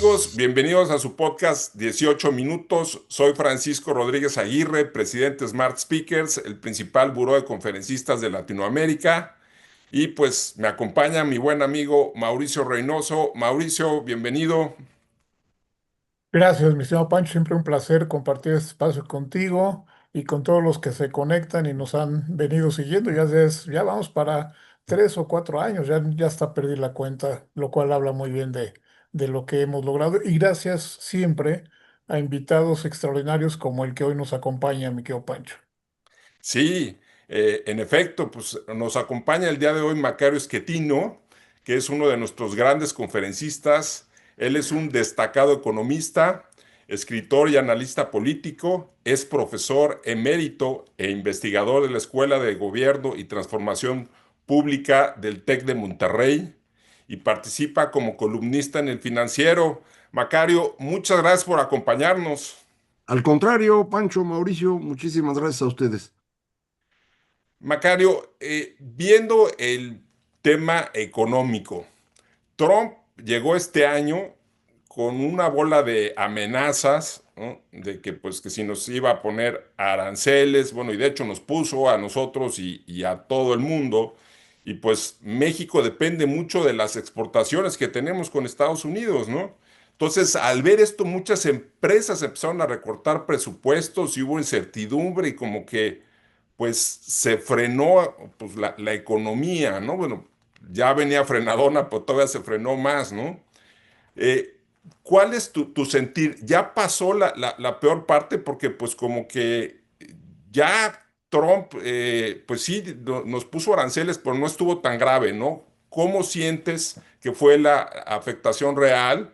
amigos? Bienvenidos a su podcast 18 minutos. Soy Francisco Rodríguez Aguirre, presidente de Smart Speakers, el principal buró de conferencistas de Latinoamérica. Y pues me acompaña mi buen amigo Mauricio Reynoso. Mauricio, bienvenido. Gracias, mi estimado Pancho. Siempre un placer compartir este espacio contigo y con todos los que se conectan y nos han venido siguiendo. Ya vamos para 3 o 4 años, ya hasta perdí la cuenta, lo cual habla muy bien de lo que hemos logrado. Y gracias siempre a invitados extraordinarios como el que hoy nos acompaña, mi querido Pancho. Sí, en efecto, pues nos acompaña el día de hoy Macario Esquetino, que es uno de nuestros grandes conferencistas. Él es un destacado economista, escritor y analista político, es profesor emérito e investigador de la Escuela de Gobierno y Transformación Pública del TEC de Monterrey y participa como columnista en El Financiero. Macario, muchas gracias por acompañarnos. Al contrario, Pancho, Mauricio, muchísimas gracias a ustedes. Macario, viendo el tema económico, Trump llegó este año con una bola de amenazas, ¿no? De que pues que si nos iba a poner aranceles, bueno, y de hecho nos puso a nosotros y a todo el mundo, y pues México depende mucho de las exportaciones que tenemos con Estados Unidos, ¿no? Entonces, al ver esto, muchas empresas empezaron a recortar presupuestos y hubo incertidumbre y como que pues se frenó pues, la economía, ¿no? Bueno, ya venía frenadona, pero todavía se frenó más, ¿no? Eh, ¿Cuál es tu sentir? ¿Ya pasó la peor parte? Porque pues como que ya Trump, pues sí, nos puso aranceles, pero no estuvo tan grave, ¿no? ¿Cómo sientes que fue la afectación real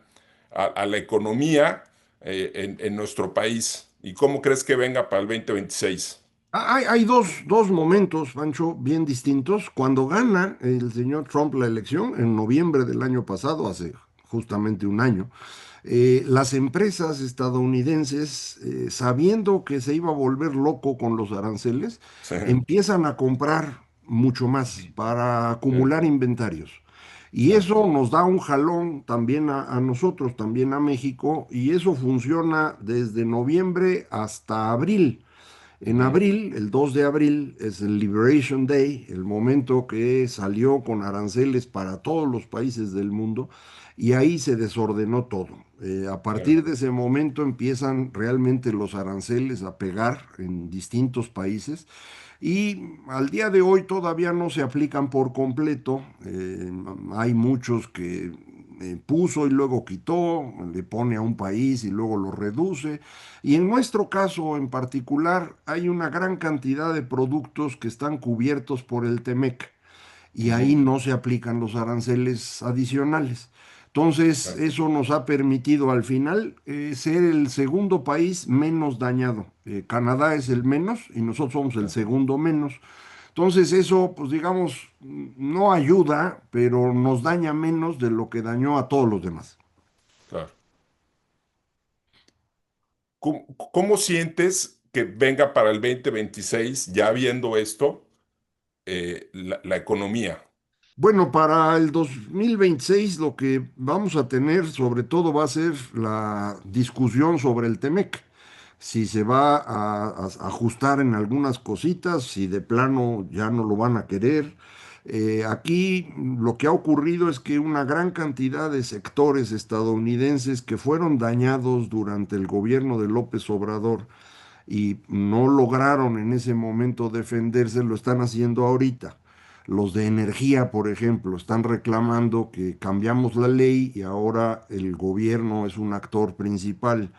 a la economía en nuestro país? ¿Y cómo crees que venga para el 2026? Hay dos momentos, Pancho, bien distintos. Cuando gana el señor Trump la elección, en noviembre del año pasado, hace justamente un año, las empresas estadounidenses, sabiendo que se iba a volver loco con los aranceles, Sí, empiezan a comprar mucho más para sí, acumular inventarios. Y sí. eso nos da un jalón también a nosotros, también a México, y eso funciona desde noviembre hasta abril. En Ujú. abril, el 2 de abril, es el Liberation Day, el momento que salió con aranceles para todos los países del mundo, y ahí se desordenó todo. A Claro. partir de ese momento empiezan realmente los aranceles a pegar en distintos países y al día de hoy todavía no se aplican por completo. Hay muchos que puso y luego quitó, le pone a un país y luego lo reduce. Y en nuestro caso en particular hay una gran cantidad de productos que están cubiertos por el TEMEC y ahí Ujú. no se aplican los aranceles adicionales. Entonces, Claro. eso nos ha permitido al final ser el segundo país menos dañado. Canadá es el menos y nosotros somos el Claro. segundo menos. Entonces, eso, pues digamos, no ayuda, pero nos daña menos de lo que dañó a todos los demás. Claro. ¿Cómo sientes que venga para el 2026, ya viendo esto, la economía? Bueno, para el 2026 lo que vamos a tener sobre todo va a ser la discusión sobre el TEMEC. Si se va a ajustar en algunas cositas, si de plano ya no lo van a querer. Aquí lo que ha ocurrido es que una gran cantidad de sectores estadounidenses que fueron dañados durante el gobierno de López Obrador y no lograron en ese momento defenderse, lo están haciendo ahorita. Los de energía, por ejemplo, están reclamando que cambiamos la ley y ahora el gobierno es un actor principal.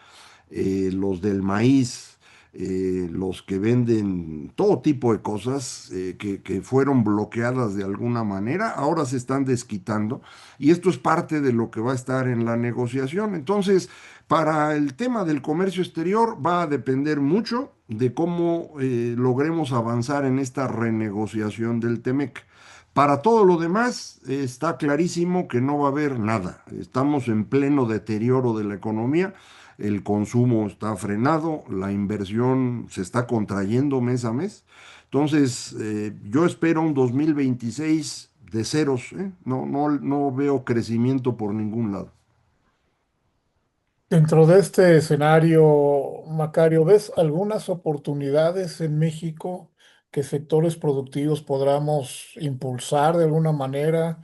Los del maíz, los que venden todo tipo de cosas que fueron bloqueadas de alguna manera, ahora se están desquitando y esto es parte de lo que va a estar en la negociación. Entonces, para el tema del comercio exterior va a depender mucho de cómo logremos avanzar en esta renegociación del TEMEC. Para todo lo demás, está clarísimo que no va a haber nada. Estamos en pleno deterioro de la economía, el consumo está frenado, la inversión se está contrayendo mes a mes. Entonces, yo espero un 2026 de ceros, ¿eh? No veo crecimiento por ningún lado. Dentro de este escenario, Macario, ¿ves algunas oportunidades en México que sectores productivos podamos impulsar de alguna manera,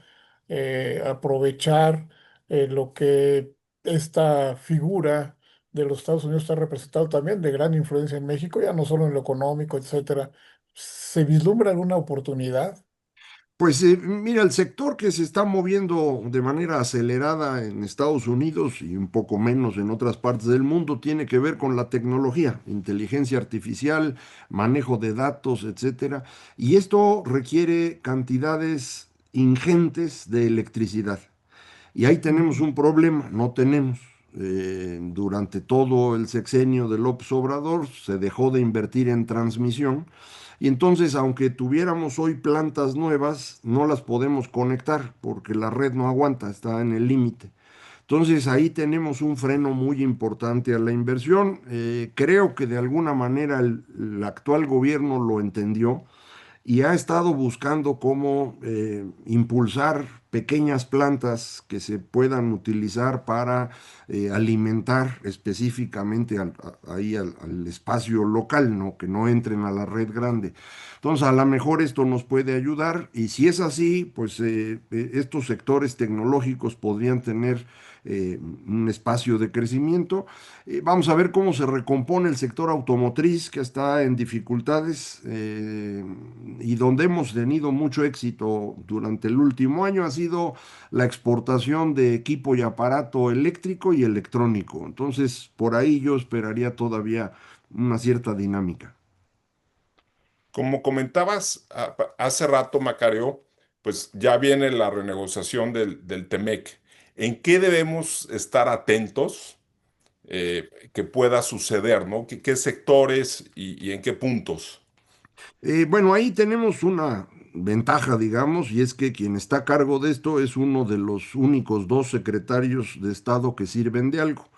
aprovechar lo que esta figura de los Estados Unidos está representado también de gran influencia en México, ya no solo en lo económico, etcétera? ¿Se vislumbra alguna oportunidad? Pues mira, el sector que se está moviendo de manera acelerada en Estados Unidos y un poco menos en otras partes del mundo tiene que ver con la tecnología, inteligencia artificial, manejo de datos, etcétera. Y esto requiere cantidades ingentes de electricidad. Y ahí tenemos un problema, no tenemos. Durante todo el sexenio de López Obrador se dejó de invertir en transmisión y entonces aunque tuviéramos hoy plantas nuevas, no las podemos conectar porque la red no aguanta, está en el límite. Entonces ahí tenemos un freno muy importante a la inversión. Creo que de alguna manera el actual gobierno lo entendió y ha estado buscando cómo impulsar pequeñas plantas que se puedan utilizar para alimentar específicamente ahí al espacio local, ¿no? Que no entren a la red grande. Entonces, a lo mejor esto nos puede ayudar y si es así, pues estos sectores tecnológicos podrían tener un espacio de crecimiento. Vamos a ver cómo se recompone el sector automotriz que está en dificultades y donde hemos tenido mucho éxito durante el último año ha sido la exportación de equipo y aparato eléctrico y electrónico. Entonces, por ahí yo esperaría todavía una cierta dinámica. Como comentabas hace rato, Macario, pues ya viene la renegociación del Temec. ¿En qué debemos estar atentos que pueda suceder, ¿no? ¿Qué sectores y en qué puntos? Bueno, ahí tenemos una ventaja, digamos, y es que quien está a cargo de esto es uno de los únicos dos secretarios de Estado que sirven de algo.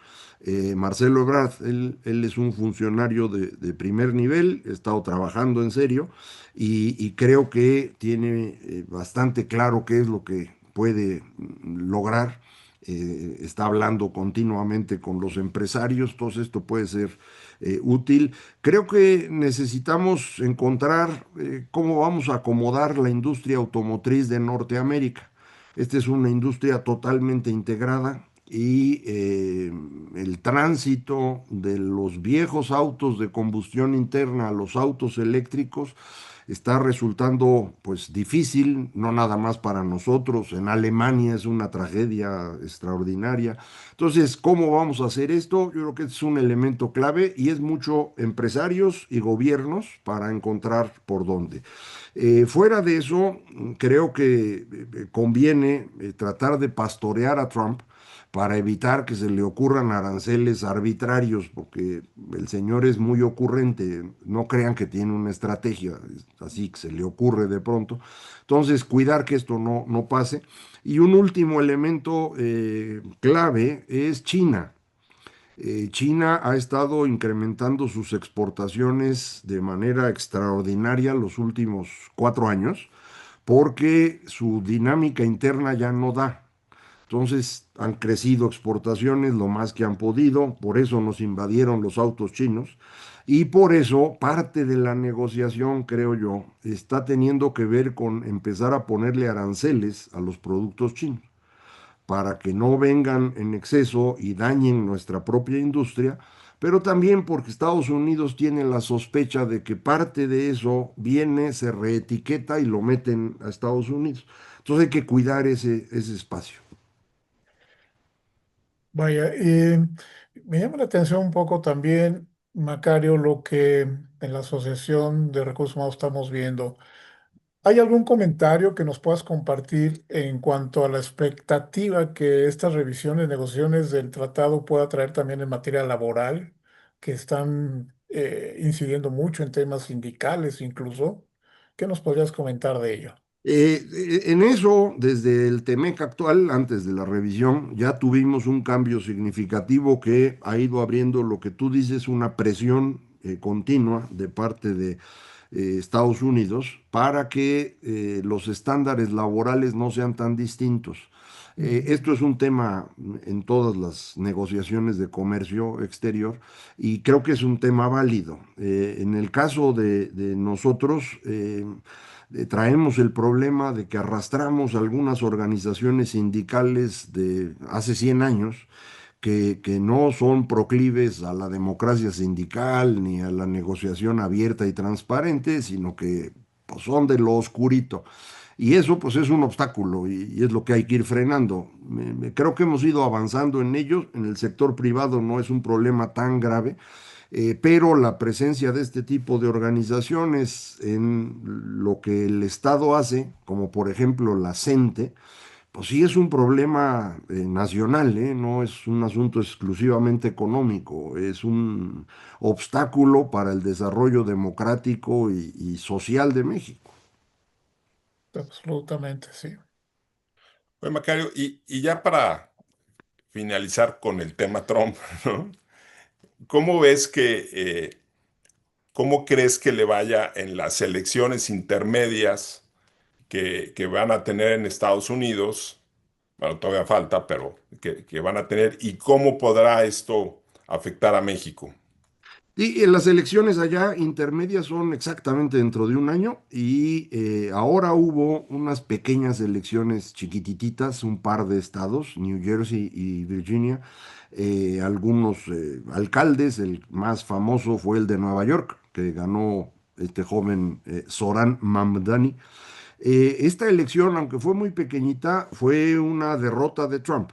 Marcelo Ebrard, él es un funcionario de primer nivel, ha estado trabajando en serio y creo que tiene bastante claro qué es lo que puede lograr. Está hablando continuamente con los empresarios, todo esto puede ser útil. Creo que necesitamos encontrar cómo vamos a acomodar la industria automotriz de Norteamérica. Esta es una industria totalmente integrada y el tránsito de los viejos autos de combustión interna a los autos eléctricos está resultando pues difícil, no nada más para nosotros, en Alemania es una tragedia extraordinaria. Entonces, ¿cómo vamos a hacer esto? Yo creo que es un elemento clave y es mucho empresarios y gobiernos para encontrar por dónde. Fuera de eso, creo que conviene tratar de pastorear a Trump para evitar que se le ocurran aranceles arbitrarios, porque el señor es muy ocurrente, no crean que tiene una estrategia, así que se le ocurre de pronto. Entonces, cuidar que esto no pase. Y un último elemento clave es China. China ha estado incrementando sus exportaciones de manera extraordinaria los últimos 4 años porque su dinámica interna ya no da. Entonces han crecido exportaciones lo más que han podido, por eso nos invadieron los autos chinos y por eso parte de la negociación, creo yo, está teniendo que ver con empezar a ponerle aranceles a los productos chinos para que no vengan en exceso y dañen nuestra propia industria, pero también porque Estados Unidos tiene la sospecha de que parte de eso viene, se reetiqueta y lo meten a Estados Unidos. Entonces hay que cuidar ese espacio. Vaya, y me llama la atención un poco también, Macario, lo que en la Asociación de Recursos Humanos estamos viendo. ¿Hay algún comentario que nos puedas compartir en cuanto a la expectativa que estas revisiones, negociaciones del tratado pueda traer también en materia laboral, que están incidiendo mucho en temas sindicales incluso? ¿Qué nos podrías comentar de ello? En eso, desde el TEMEC actual, antes de la revisión, ya tuvimos un cambio significativo que ha ido abriendo lo que tú dices, una presión continua de parte de Estados Unidos para que los estándares laborales no sean tan distintos. Ujú. Esto es un tema en todas las negociaciones de comercio exterior y creo que es un tema válido. En el caso de nosotros, traemos el problema de que arrastramos algunas organizaciones sindicales de hace 100 años que no son proclives a la democracia sindical ni a la negociación abierta y transparente, sino que pues, son de lo oscurito. Y eso pues es un obstáculo y es lo que hay que ir frenando. Creo que hemos ido avanzando en ello. En el sector privado no es un problema tan grave, pero la presencia de este tipo de organizaciones en lo que el Estado hace, como por ejemplo la CENTE, pues sí es un problema nacional, ¿eh? No es un asunto exclusivamente económico, es un obstáculo para el desarrollo democrático y social de México. Absolutamente, sí. Oye, Macario, y ya para finalizar con el tema Trump, ¿no? ¿Cómo ves cómo crees que le vaya en las elecciones intermedias que van a tener en Estados Unidos? Bueno, todavía falta, pero que van a tener, y cómo podrá esto afectar a México. Y las elecciones allá intermedias son exactamente dentro de un año y ahora hubo unas pequeñas elecciones chiquitititas, un par de estados, New Jersey y Virginia, algunos alcaldes, el más famoso fue el de Nueva York, que ganó este joven Zoran Mamdani. Esta elección, aunque fue muy pequeñita, fue una derrota de Trump.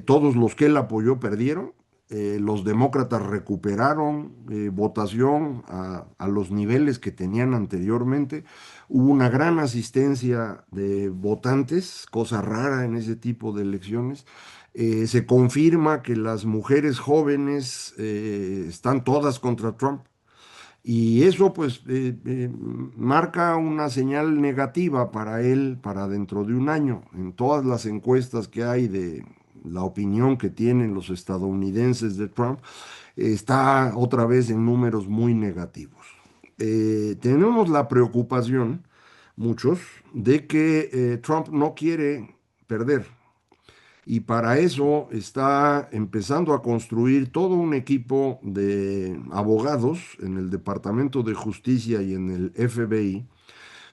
Todos los que él apoyó perdieron. Los demócratas recuperaron votación a los niveles que tenían anteriormente. Hubo una gran asistencia de votantes, cosa rara en ese tipo de elecciones. Se confirma que las mujeres jóvenes están todas contra Trump. Y eso pues marca una señal negativa para él para dentro de un año. En todas las encuestas que hay de la opinión que tienen los estadounidenses de Trump, está otra vez en números muy negativos. Tenemos la preocupación, muchos, de que Trump no quiere perder y para eso está empezando a construir todo un equipo de abogados en el Departamento de Justicia y en el FBI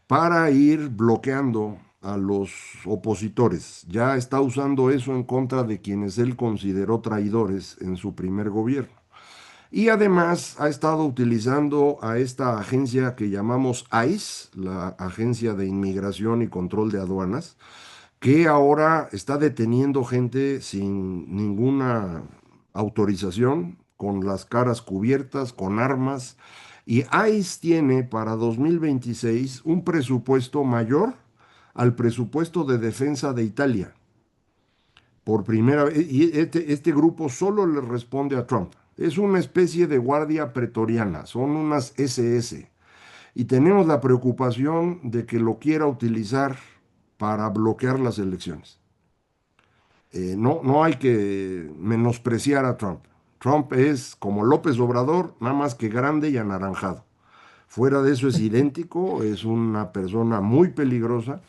para ir bloqueando a los opositores. Ya está usando eso en contra de quienes él consideró traidores en su primer gobierno. Y además ha estado utilizando a esta agencia que llamamos ICE, la Agencia de Inmigración y Control de Aduanas, que ahora está deteniendo gente sin ninguna autorización, con las caras cubiertas, con armas. Y ICE tiene para 2026 un presupuesto mayor al presupuesto de defensa de Italia. Por primera vez, y este grupo solo le responde a Trump. Es una especie de guardia pretoriana, son unas SS. Y tenemos la preocupación de que lo quiera utilizar para bloquear las elecciones. No hay que menospreciar a Trump. Trump es como López Obrador, nada más que grande y anaranjado. Fuera de eso es idéntico, es una persona muy peligrosa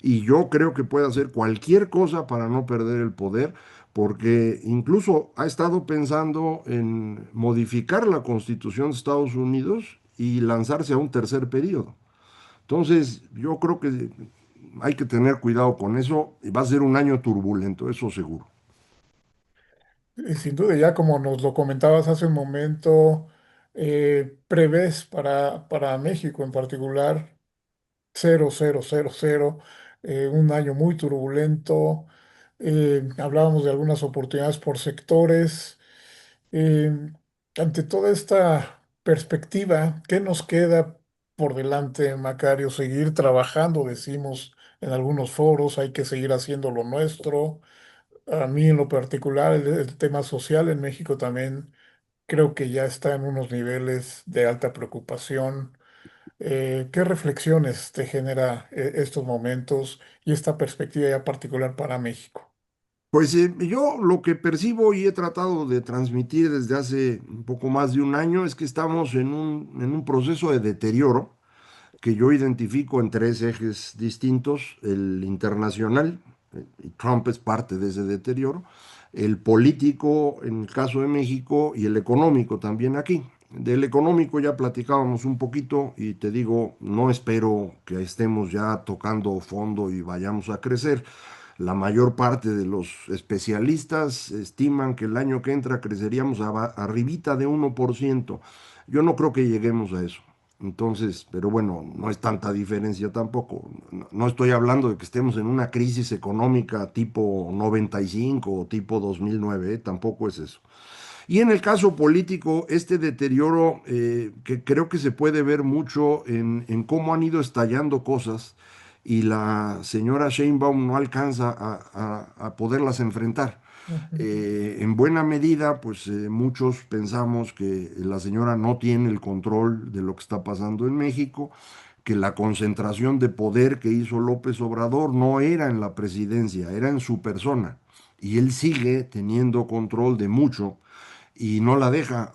y yo creo que puede hacer cualquier cosa para no perder el poder, porque incluso ha estado pensando en modificar la Constitución de Estados Unidos y lanzarse a un tercer periodo. Entonces, yo creo que hay que tener cuidado con eso y va a ser un año turbulento, eso seguro. Y sin duda, ya como nos lo comentabas hace un momento, prevés para México en particular 0, 0, 0, 0, un año muy turbulento. Hablábamos de algunas oportunidades por sectores. Eh, Ante toda esta perspectiva, ¿qué nos queda por delante, Macario? Seguir trabajando, decimos en algunos foros, hay que seguir haciendo lo nuestro. A mí en lo particular, el tema social en México también creo que ya está en unos niveles de alta preocupación. ¿Qué reflexiones te genera estos momentos y esta perspectiva ya particular para México? Pues yo lo que percibo y he tratado de transmitir desde hace un poco más de un año es que estamos en un proceso de deterioro que yo identifico en tres ejes distintos: el internacional, y Trump es parte de ese deterioro; el político en el caso de México y el económico también aquí. Del económico ya platicábamos un poquito y te digo, no espero que estemos ya tocando fondo y vayamos a crecer. La mayor parte de los especialistas estiman que el año que entra creceríamos arribita de 1%. Yo no creo que lleguemos a eso. Entonces, pero bueno, no es tanta diferencia tampoco. No estoy hablando de que estemos en una crisis económica tipo 95 o tipo 2009, tampoco es eso. Y en el caso político, este deterioro que creo que se puede ver mucho en cómo han ido estallando cosas y la señora Sheinbaum no alcanza a poderlas enfrentar. Ujú. En buena medida, pues muchos pensamos que la señora no tiene el control de lo que está pasando en México, que la concentración de poder que hizo López Obrador no era en la presidencia, era en su persona. Y él sigue teniendo control de mucho y no la deja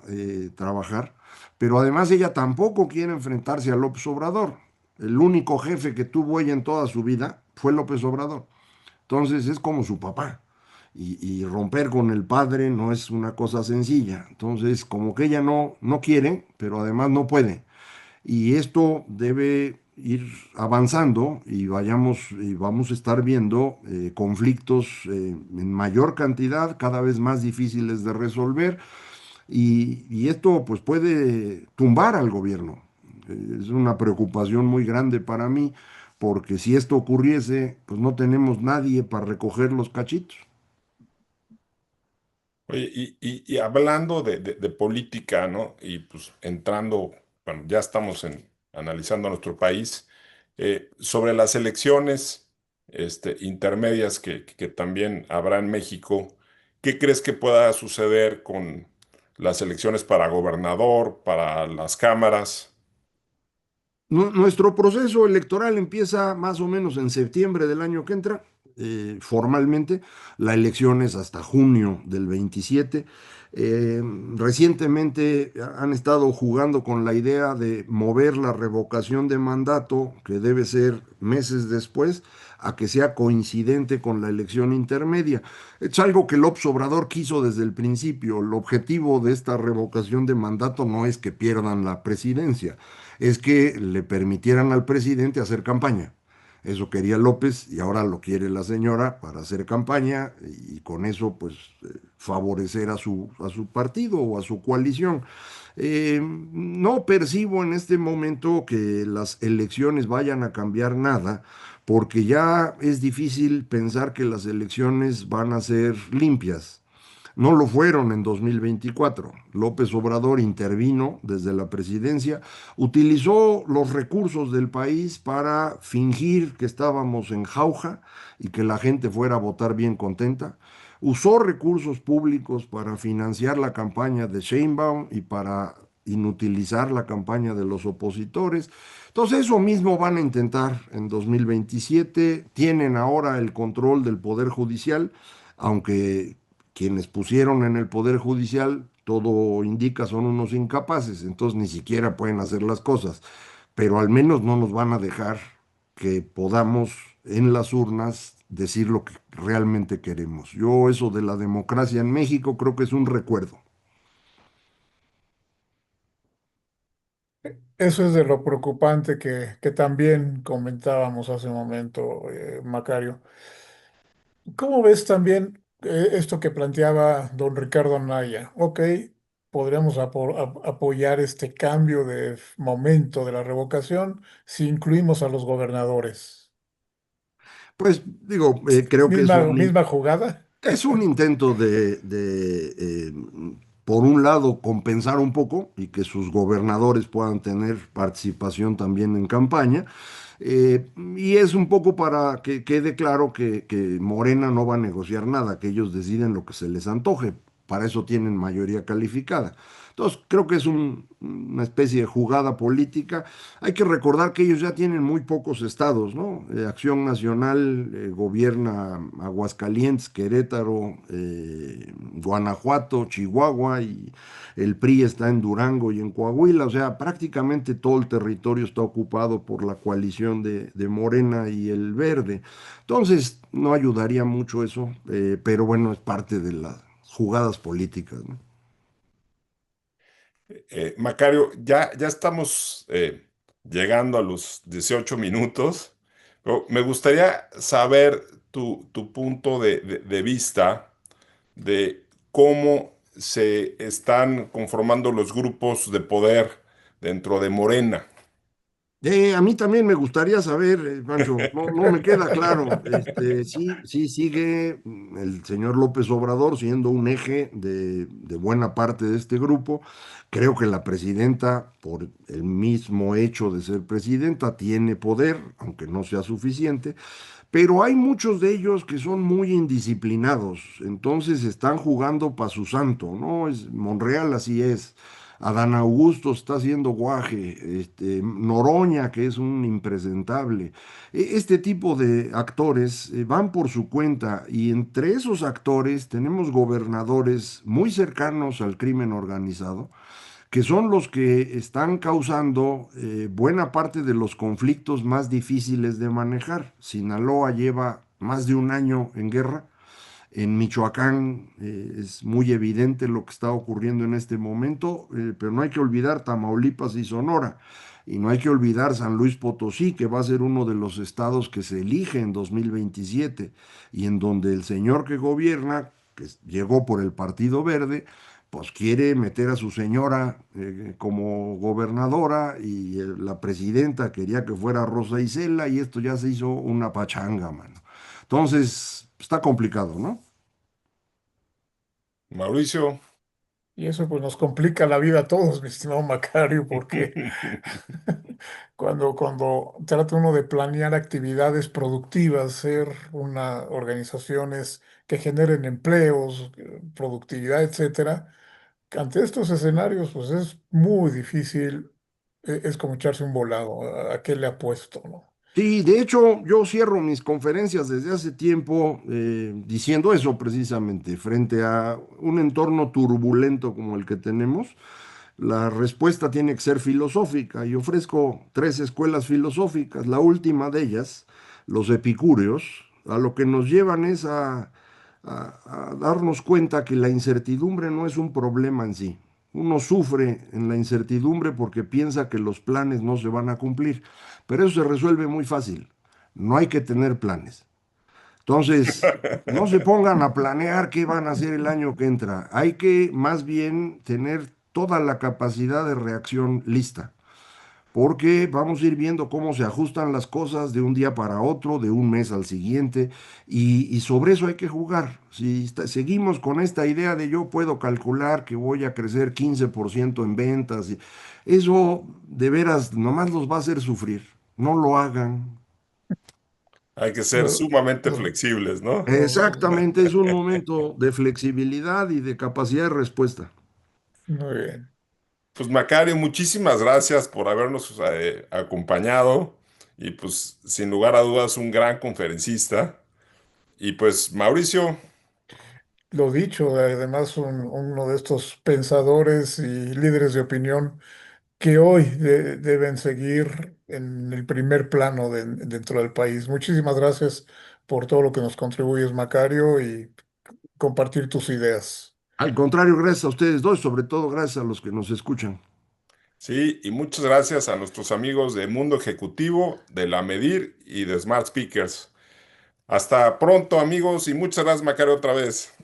trabajar. Pero además ella tampoco quiere enfrentarse a López Obrador. El único jefe que tuvo ella en toda su vida fue López Obrador. Entonces es como su papá. Y romper con el padre no es una cosa sencilla. Entonces, como que ella no quiere, pero además no puede. Y esto debe ir avanzando y vamos a estar viendo conflictos en mayor cantidad, cada vez más difíciles de resolver. Y esto pues puede tumbar al gobierno. Es una preocupación muy grande para mí, porque si esto ocurriese, pues no tenemos nadie para recoger los cachitos. Oye, y hablando de política, ¿no? Y pues entrando, bueno, ya estamos analizando nuestro país, sobre las elecciones intermedias que también habrá en México, ¿qué crees que pueda suceder con las elecciones para gobernador, para las cámaras? Nuestro proceso electoral empieza más o menos en septiembre del año que entra, formalmente. La elección es hasta junio del 27. Eh, Recientemente han estado jugando con la idea de mover la revocación de mandato, que debe ser meses después, a que sea coincidente con la elección intermedia. Es algo que López Obrador quiso desde el principio. El objetivo de esta revocación de mandato no es que pierdan la presidencia, es que le permitieran al presidente hacer campaña. Eso quería López y ahora lo quiere la señora para hacer campaña y con eso pues favorecer a su partido o a su coalición. No percibo en este momento que las elecciones vayan a cambiar nada, porque ya es difícil pensar que las elecciones van a ser limpias. No lo fueron en 2024. López Obrador intervino desde la presidencia, utilizó los recursos del país para fingir que estábamos en jauja y que la gente fuera a votar bien contenta. Usó recursos públicos para financiar la campaña de Sheinbaum y para inutilizar la campaña de los opositores. Entonces eso mismo van a intentar en 2027. Tienen ahora el control del Poder Judicial, aunque quienes pusieron en el Poder Judicial, todo indica, son unos incapaces, entonces ni siquiera pueden hacer las cosas, pero al menos no nos van a dejar que podamos en las urnas decir lo que realmente queremos. Yo eso de la democracia en México creo que es un recuerdo. Eso es de lo preocupante que también comentábamos hace un momento, Macario. ¿Cómo ves también esto que planteaba don Ricardo Anaya? Ok, podríamos apoyar este cambio de momento de la revocación si incluimos a los gobernadores. Pues digo, creo que Misma jugada. es un intento por un lado, compensar un poco y que sus gobernadores puedan tener participación también en campaña. Y es un poco para que quede claro que Morena no va a negociar nada, que ellos deciden lo que se les antoje. Para eso tienen mayoría calificada. Entonces, creo que es una especie de jugada política. Hay que recordar que ellos ya tienen muy pocos estados, ¿no? Acción Nacional gobierna Aguascalientes, Querétaro, Guanajuato, Chihuahua y el PRI está en Durango y en Coahuila. O sea, prácticamente todo el territorio está ocupado por la coalición de Morena y el Verde. Entonces, no ayudaría mucho eso, pero bueno, es parte de las jugadas políticas, ¿no? Macario, ya estamos llegando a los 18 minutos, pero me gustaría saber tu punto de vista de cómo se están conformando los grupos de poder dentro de Morena. A mí también me gustaría saber, Pancho, no me queda claro, sí sigue el señor López Obrador siendo un eje de buena parte de este grupo. Creo que la presidenta, por el mismo hecho de ser presidenta, tiene poder, aunque no sea suficiente, pero hay muchos de ellos que son muy indisciplinados, entonces están jugando para su santo, ¿no? Monreal así es. Adán Augusto está haciendo guaje, Noroña, que es un impresentable. Este tipo de actores van por su cuenta y entre esos actores tenemos gobernadores muy cercanos al crimen organizado que son los que están causando buena parte de los conflictos más difíciles de manejar. Sinaloa lleva más de un año en guerra. En Michoacán es muy evidente lo que está ocurriendo en este momento, pero no hay que olvidar Tamaulipas y Sonora. Y no hay que olvidar San Luis Potosí, que va a ser uno de los estados que se elige en 2027 y en donde el señor que gobierna, que llegó por el Partido Verde, pues quiere meter a su señora como gobernadora y la presidenta quería que fuera Rosa Isela y esto ya se hizo una pachanga, mano. Entonces, está complicado, ¿no? Mauricio. Y eso pues nos complica la vida a todos, mi estimado Macario, porque cuando trata uno de planear actividades productivas, ser una organizaciones que generen empleos, productividad, etcétera, ante estos escenarios, pues es muy difícil, es como echarse un volado, ¿a qué le apuesto, no? Sí, de hecho, yo cierro mis conferencias desde hace tiempo diciendo eso precisamente, frente a un entorno turbulento como el que tenemos. La respuesta tiene que ser filosófica y ofrezco tres escuelas filosóficas. La última de ellas, los epicúreos, a lo que nos llevan es a darnos cuenta que la incertidumbre no es un problema en sí. Uno sufre en la incertidumbre porque piensa que los planes no se van a cumplir, pero eso se resuelve muy fácil. No hay que tener planes. Entonces, no se pongan a planear qué van a hacer el año que entra. Hay que más bien tener toda la capacidad de reacción lista, porque vamos a ir viendo cómo se ajustan las cosas de un día para otro, de un mes al siguiente, y sobre eso hay que jugar. Si seguimos con esta idea de yo puedo calcular que voy a crecer 15% en ventas, eso de veras nomás los va a hacer sufrir. No lo hagan. Hay que ser No, sumamente no, flexibles, ¿no? no, Exactamente, es un momento de flexibilidad y de capacidad de respuesta. muy bien. Pues Macario, muchísimas gracias por habernos acompañado y pues sin lugar a dudas un gran conferencista. Y pues Mauricio, Lo dicho, además uno de estos pensadores y líderes de opinión que hoy deben seguir en el primer plano dentro del país. Muchísimas gracias por todo lo que nos contribuyes, Macario, y compartir tus ideas. Al contrario, gracias a ustedes dos, sobre todo gracias a los que nos escuchan. sí, y muchas gracias a nuestros amigos de Mundo Ejecutivo, de La Medir y de Smart Speakers. Hasta pronto, amigos, y muchas gracias, Macario, otra vez.